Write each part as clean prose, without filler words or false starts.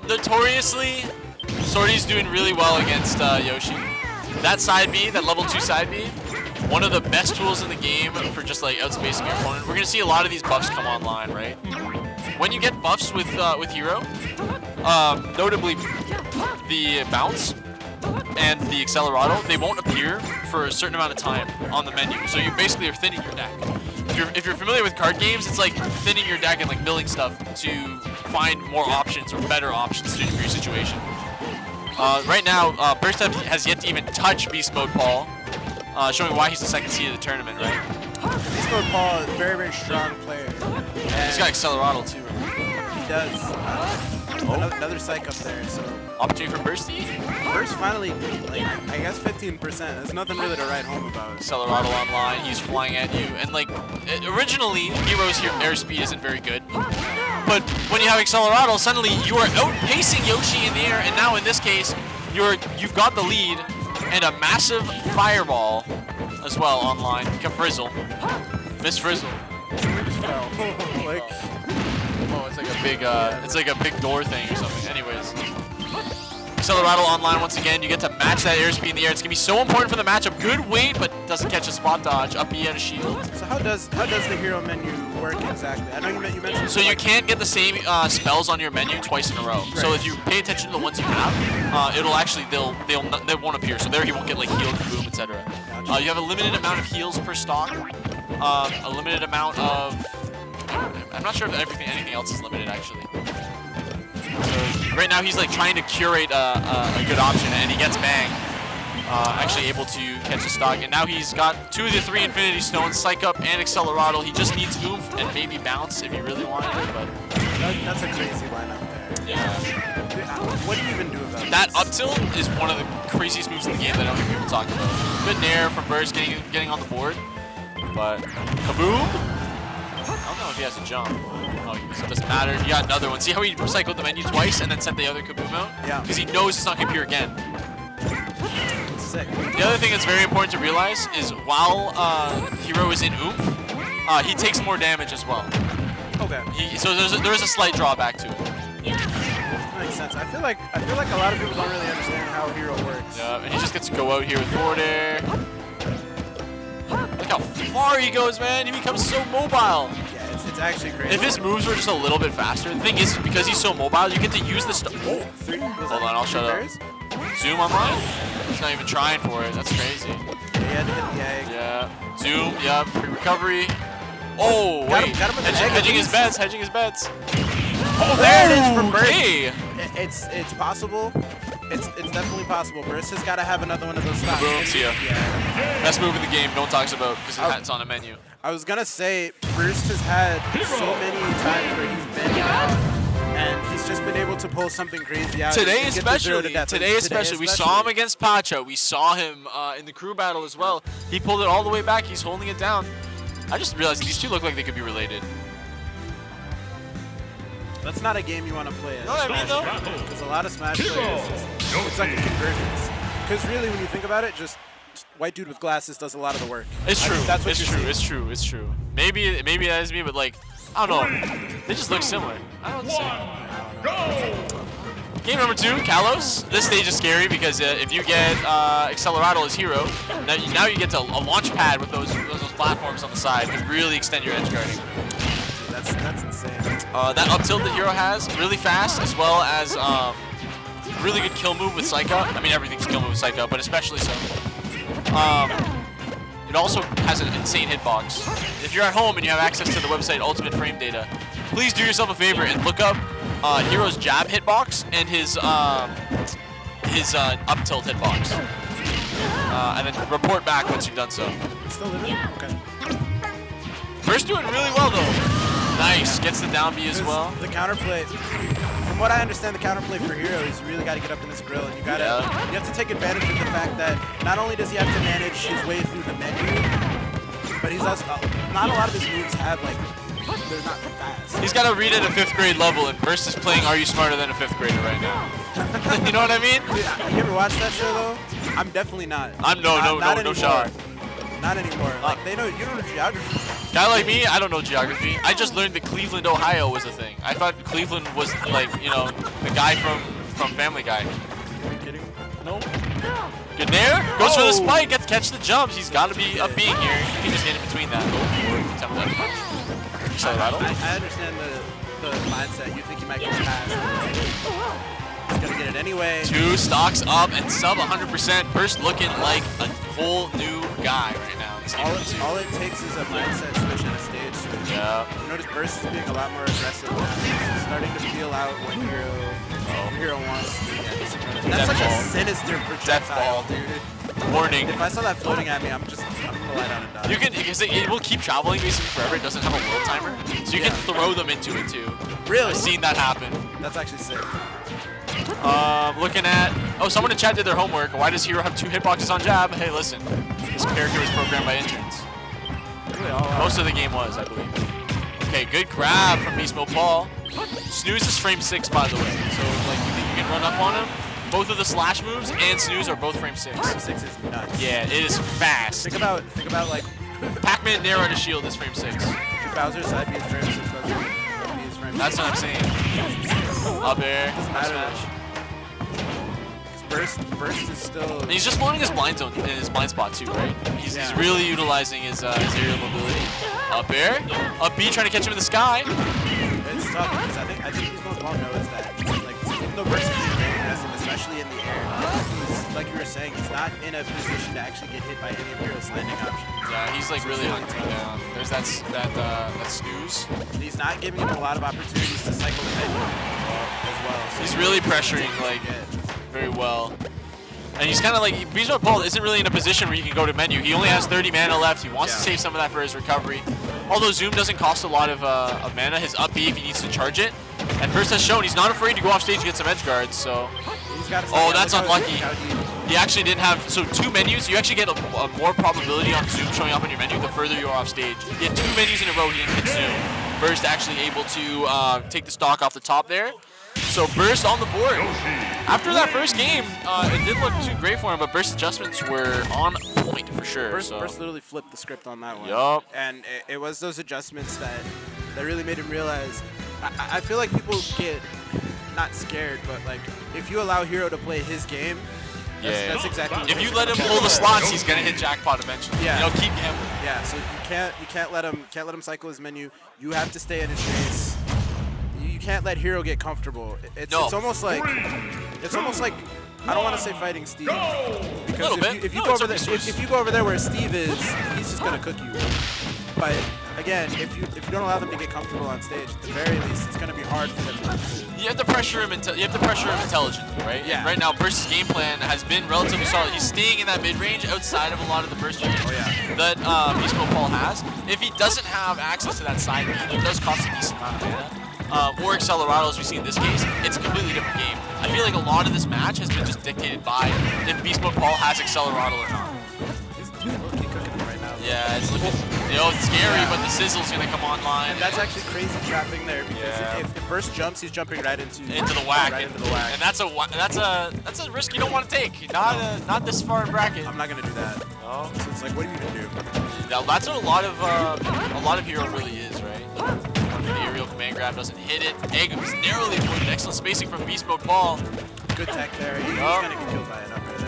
Notoriously, Sorty's doing really well against Yoshi. That side B, that level 2 side B, one of the best tools in the game for just like outspacing your opponent. We're gonna see a lot of these buffs come online, right? When you get buffs with Hero, notably the bounce and the accelerato, they won't appear for a certain amount of time on the menu. So you basically are thinning your deck. If you're familiar with card games, it's like thinning your deck and like milling stuff to find more options or better options to your situation. Right now, Burst has yet to even touch BeastModePaul, showing why he's the second seed of the tournament, right? BeastModePaul is a very, very strong player. He's got accelerato too. He does. Another psych up there, so. Opportunity for Bursty? Burst finally, like, I guess 15%. There's nothing really to write home about. Accelerato online, he's flying at you. And like, originally, Hero's airspeed isn't very good. But when you have accelerato, suddenly you are outpacing Yoshi in the air, and now in this case, you've got the lead and a massive fireball as well online. Frizzle. Miss Frizzle. Like, oh, it's like a big door thing or something. Anyways. Accelerato online once again. You get to match that airspeed in the air. It's gonna be so important for the matchup. Good weight, but doesn't catch a spot dodge. Up B out of shield. So how does the hero menu work exactly? I know you mentioned. So you can't get the same spells on your menu twice in a row. Right. So if you pay attention to the ones you have, it'll actually they won't appear. So there he won't get like heal, boom, etc. Gotcha. You have a limited amount of heals per stock. A limited amount of. I'm not sure if anything else is limited actually. So right now he's like trying to curate a good option, and he gets bang. Actually able to catch a stock, and now he's got 2 of the 3 Infinity Stones, Psych Up and Accelerato. He just needs Oomph and maybe Bounce if he really wanted it, but that's a crazy lineup there. Yeah. What do you even do about that? Up tilt is one of the craziest moves in the game that I don't hear people talk about. Good nair from Burst getting on the board, but kaboom! I don't know if he has a jump. Oh, it doesn't matter. He got another one. See how he recycled the menu twice and then sent the other kaboom out? Yeah. Because he knows it's not going to appear again. Sick. The other thing that's very important to realize is while Hero is in Oomph, he takes more damage as well. Okay. So there is a slight drawback to it. That makes sense. I feel like a lot of people don't really understand how Hero works. Yeah, and he just gets to go out here with forward air. Look how far he goes, man. He becomes so mobile. Yeah, it's actually crazy. If his moves were just a little bit faster, the thing is, because he's so mobile, you get to use the stuff. Oh, hold on, I'll shut up. Zoom online? He's not even trying for it. That's crazy. Yeah. Zoom, yep. Free recovery. Oh, wait. Hedging his bets. Oh, there it is from Burst. Hey. It's possible. It's definitely possible. Burst has got to have another one of those stocks. Boom, see ya. Yeah. Best move in the game. No one talks about because it's on a menu. I was gonna say Burst has had so many times where he's been out, and he's just been able to pull something crazy out. Today especially, we saw him against Pacha. We saw him in the crew battle as well. He pulled it all the way back. He's holding it down. I just realized these two look like they could be related. That's not a game you want to play. No, I mean though. There's a lot of Smash players. It's like a convergence. Because really, when you think about it, just white dude with glasses does a lot of the work. It's true. That's what It's true. Maybe that is me, but like, I don't know. They just look similar. I don't know. Game number 2, Kalos. This stage is scary because if you get Accelerato as Hero, now you get to a launch pad with those platforms on the side to really extend your edge guarding. That's insane. That up tilt that Hero has, really fast, as well as really good kill move with Psych Up. I mean, everything's kill move with Psych Up, but especially so. It also has an insane hitbox. If you're at home and you have access to the website Ultimate Frame Data, please do yourself a favor and look up Hero's jab hitbox and his up tilt hitbox. And then report back once you've done so. Still living? Okay. First doing really well though. Nice, gets the down B as well. The counterplay, from what I understand, the counterplay for Hero is really got to get up in this grill, and you have to take advantage of the fact that not only does he have to manage his way through the menu, but he's also not a lot of his moves have like they're not fast. He's got to read at a 5th grade level, and Burst is playing Are You Smarter Than a 5th Grader right now. You know what I mean? Dude, you ever watch that show though? I'm definitely not. I'm no shot. Not anymore. Like, they know, you don't know geography. Guy like me, I don't know geography. I just learned that Cleveland, Ohio was a thing. I thought Cleveland was like, you know, the guy from Family Guy. Are you kidding? No. Good nair. Goes for the spike. Gets catch the jumps. He's got to be up being here. You can just get in between that. I understand the mindset. You think you might get past. He's gonna get it anyway. 2 stocks up and sub 100%. Burst looking like a whole new guy right now. All it takes is a mindset switch and a stage switch. Yeah. You notice Burst is being a lot more aggressive now. He's starting to feel out when Hero wants to get this. That's such a sinister projectile, dude. Warning. If I saw that floating at me, I'm gonna lie down and die. You can, because it will keep traveling basically forever. It doesn't have a world timer, so you can throw them into it too. Really? I've seen that happen. That's actually sick. Looking at, someone in chat did their homework. Why does Hero have 2 hitboxes on jab? Hey, listen, this character was programmed by interns. Most of the game was, I believe. Okay, good grab from BeastModePaul. Snooze is frame 6, by the way. So, like, you think you can run up on him? Both of the slash moves and Snooze are both frame 6. Frame 6 is nuts. Yeah, it is fast. Think about like Pac-Man Nair on a shield is frame 6. Bowser's side B is frame 6. Bowser's side B is frame 6. That's what I'm saying. Up air. Doesn't matter. Burst is still. And he's just loading his blind zone in his blind spot too, right? He's really utilizing his aerial mobility. Up air, up B, trying to catch him in the sky. It's tough because I think BeastModePaul knows that, like, even though Burst is very aggressive, especially in the air, he's, like you were saying, he's not in a position to actually get hit by any of Hero's landing options. Yeah, he's like really hunting down. There's that Snooze. He's not giving him a lot of opportunities to cycle the menu as well. So he's really pressuring like very well. And he's kind of like, BeastModePaul isn't really in a position where he can go to menu. He only has 30 mana left. He wants to save some of that for his recovery. Although Zoom doesn't cost a lot of mana, his up B if he needs to charge it. And Burst has shown he's not afraid to go off stage and get some edge guards, so. Oh, that's unlucky. He actually didn't have, so 2 menus, you actually get a more probability on Zoom showing up on your menu the further you are off stage. He had 2 menus in a row he didn't hit Zoom. Burst actually able to take the stock off the top there. So Burst on the board. After that first game, it didn't look too great for him, but Burst's adjustments were on point for sure. Burst literally flipped the script on that one. Yup. And it was those adjustments that really made him realize. I feel like people get not scared, but like if you allow Hero to play his game, that's exactly what if you let him pull the slots, he's gonna hit jackpot eventually. Yeah. You know, keep him. Yeah, so you can't let him cycle his menu. You have to stay in his face. You can't let Hero get comfortable. It's almost like I don't want to say fighting Steve, because if you go over there where Steve is, he's just gonna cook you. But again, if you don't allow them to get comfortable on stage, at the very least, it's gonna be hard for them to. You have to pressure him. You have to pressure him intelligently, right? Yeah. And right now, Burst's game plan has been relatively solid. He's staying in that mid range outside of a lot of the Burst range that BeastModePaul has. If he doesn't have access to that side B, it does cost a decent amount of mana. Or Accelerado, as we see in this case, it's a completely different game. I feel like a lot of this match has been just dictated by if BeastModePaul has Accelerado or not. He's low-key cooking it right now. Yeah, it's looking, it's scary, but the sizzle's gonna come online. And that's actually crazy trapping there, because if Burst jumps, he's jumping right into the whack. Right into the whack. And that's a risk you don't want to take. Not this far in bracket. I'm not gonna do that. No. So it's like, what do you even do? Now, that's what a lot of Hero really is, right? The aerial command grab doesn't hit it. Egg was narrowly avoided. Excellent spacing from BeastModePaul. Good tech there. He's gonna get killed by an up air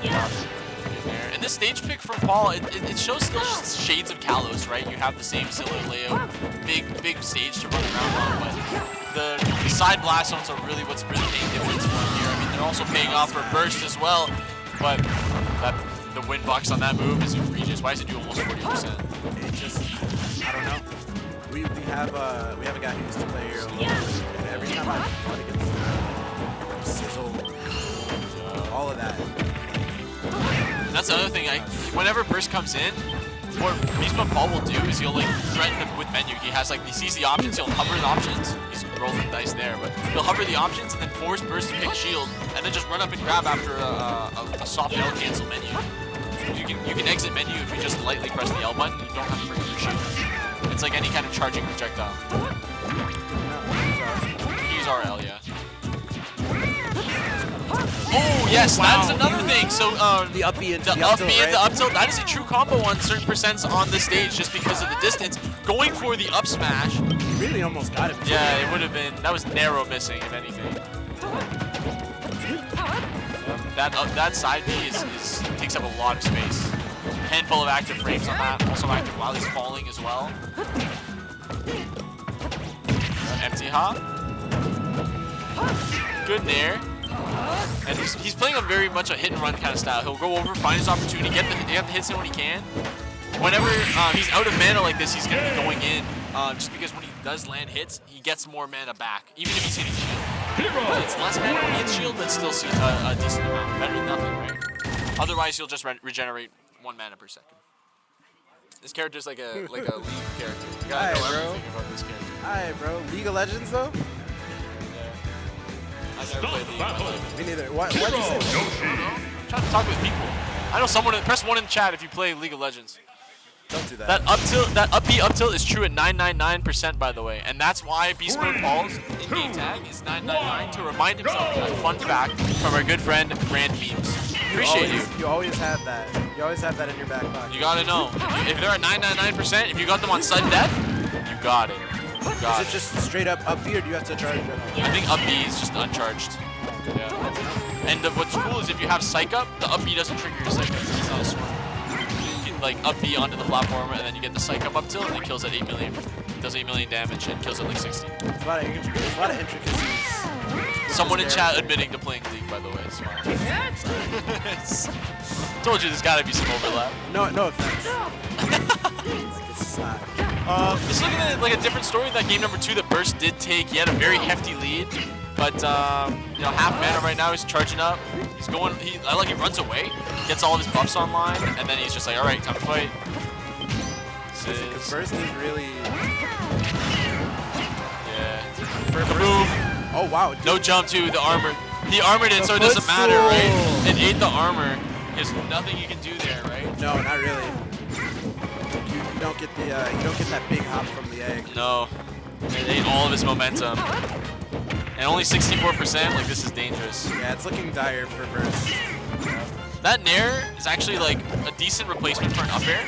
there. And this stage pick from Paul, it shows still shades of Kalos, right? You have the same similar layout, big stage to run around on, but the side blast zones are really what's really paying dividends for him here. I mean, they're also paying off for Burst as well, but the win box on that move is egregious. Why does it do almost 40%? It just, I don't know. We have a guy who used to play Hero, and every time I fought against him, sizzle, all of that. And that's the other thing. Whenever Burst comes in, what BeastModePaul will do is he'll like threaten him with menu. He has he sees the options, he'll hover the options. He's rolling the dice there, but he'll hover the options and then force Burst to pick shield, and then just run up and grab after a soft L cancel menu. You can exit menu if you just lightly press the L button. You don't have to forget your shield. It's like any kind of charging projectile. Use RL, yeah. Oh, Yes, that is another thing. So the up B and the up B and the up tilt, that is a true combo on certain percents on the stage just because of the distance. Going for the up smash. Really almost got him. Yeah, it would have been, that was narrow missing, if anything. That side B takes up a lot of space. Handful of active frames on that, also active while he's falling as well. Empty hop. Good nair. And he's playing a very much a hit and run kind of style. He'll go over, find his opportunity, get the hits in when he can. Whenever he's out of mana like this, he's going to be going in just because when he does land hits, he gets more mana back, even if he's hitting shield. It's less mana when he hits shield, but still a decent amount. Better than nothing, right? Otherwise, he'll just regenerate 1 mana per second. This character's like a League character. You gotta know everything about this character. Alright, bro. League of Legends, though? Yeah. I never played League of Legends. Me neither. Why'd you say that? I'm trying to talk with people. I know someone. Press 1 in the chat if you play League of Legends. Don't do that. That up B up tilt is true at 999%, by the way, and that's why BeastModePaul's in-game tag is 999 to remind himself of that fun fact from our good friend Brand Beams. Appreciate you. You always have that. You always have that in your back pocket. You gotta know. If they're at 999%, if you got them on sudden death, you got it. Is it just straight up B, or do you have to charge it? I think up B is just uncharged. Yeah. And what's cool is if you have psych up, the up B doesn't trigger your psych up. It's not a sword. You can like up B onto the platform, and then you get the psych up tilt, and it kills at 8 million. Does 8 million damage and kills at like 60. There's a lot of intricacies. Someone in chat admitting to playing League, by the way. Told you there's gotta be some overlap. No offense. It's not. It's looking at like a different story. That game number 2 that Burst did take, he had a very hefty lead, but you know, half mana right now. He's charging up. He's going. He runs away, gets all of his buffs online, and then he's just like, all right, time to fight. Burst is really. Yeah. Boom. Oh wow. Dude. No jump to the armor. He armored it, so it doesn't matter, right? It ate the armor. There's nothing you can do there, right? No, not really. You don't get the you don't get that big hop from the egg. No. It ate all of his momentum. And only 64%, like this is dangerous. Yeah, it's looking dire for Burst. That nair is actually like a decent replacement for an up air,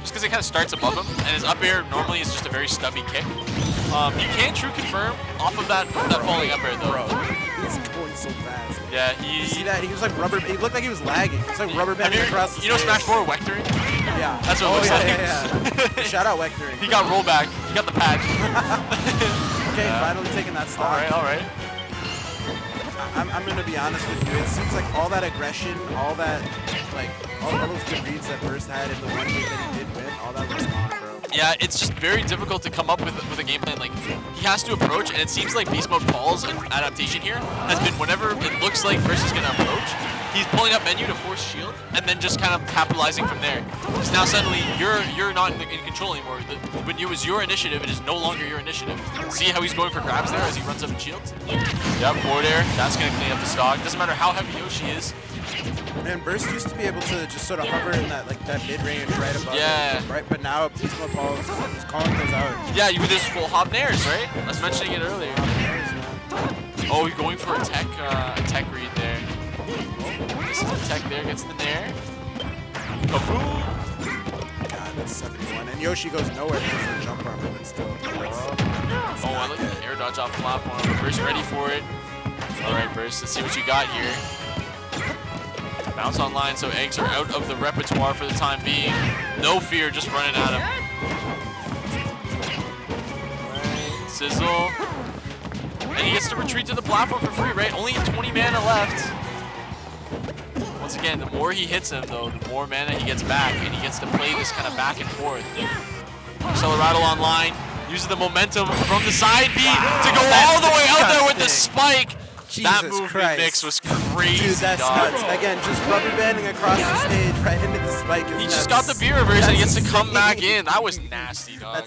just because it kind of starts above him, and his up air normally is just a very stubby kick. You can true confirm off of that falling up air though. Bro, he's going so fast. Yeah, you see that? He was like he looked like he was lagging. He's like rubber banding across the You know Smash 4 Vectoring? Yeah. That's what it looks like. Yeah. Shout out Vectoring. He got rollback. He got the patch. Okay, finally taking that stock. All right. I'm gonna be honest with you. It seems like all that aggression, all that, like, all those good reads that Burst had in the one game that he did win, all that was gone, bro. Yeah, it's just very difficult to come up with a game plan. Like, he has to approach, and it seems like BeastModePaul's adaptation here has been whenever it looks like Burst is gonna approach, he's pulling up menu to force shield, and then just kind of capitalizing from there. Because now suddenly you're not in control anymore. When it was your initiative, it is no longer your initiative. See how he's going for grabs there as he runs up and shields? Yep, forward air. That's going to clean up the stock. Doesn't matter how heavy Yoshi is. Man, Burst used to be able to just sort of hover in that mid-range right above him, right? But now BeastModePaul is calling those out. Yeah, with his full hop nairs, right? I was mentioning it earlier. Oh, he's going for a tech read there. This is the tech there, gets the nair. Kaboom! God, that's 71. And Yoshi goes nowhere because of the jump armor, but still. Oh, I like the air dodge off the platform. Burst ready for it. Alright, Burst, let's see what you got here. Bounce online, so eggs are out of the repertoire for the time being. No fear, just running at him. Right, sizzle. And he gets to retreat to the platform for free, right? Only 20 mana left. Once again, the more he hits him, though, the more mana he gets back, and he gets to play this kind of back and forth. Accelerato online, uses the momentum from the side B to go all the way out there with the spike. That movement mix was crazy, dude, that's nuts. Again, just rubber banding across the stage right into the spike. He just got the B reverse and he gets to come back in. That was nasty, dog.